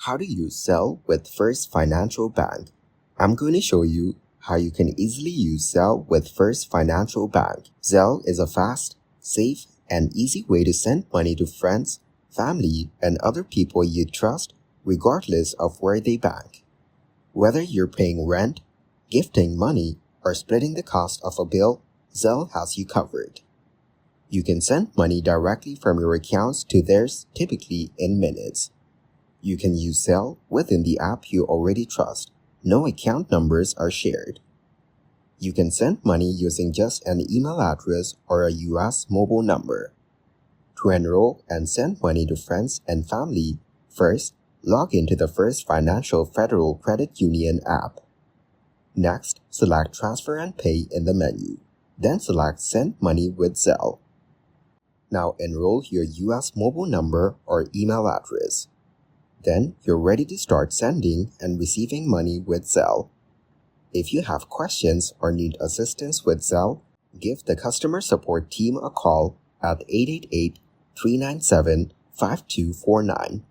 How to use Zelle with First Financial Bank. I'm going to show you how you can easily use Zelle with First Financial Bank. Zelle is a fast, safe, and easy way to send money to friends, family, and other people you trust, regardless of where they bank. Whether you're paying rent, gifting money, or splitting the cost of a bill, Zelle has you covered. You can send money directly from your accounts to theirs, typically in minutes. You can use Zelle within the app you already trust. No account numbers are shared. You can send money using just an email address or a US mobile number. To enroll and send money to friends and family, first, log into the First Financial Federal Credit Union app. Next, select Transfer and Pay in the menu. Then select Send Money with Zelle. Now enroll your US mobile number or email address. Then you're ready to start sending and receiving money with Zelle. If you have questions or need assistance with Zelle, give the customer support team a call at 888-397-5249.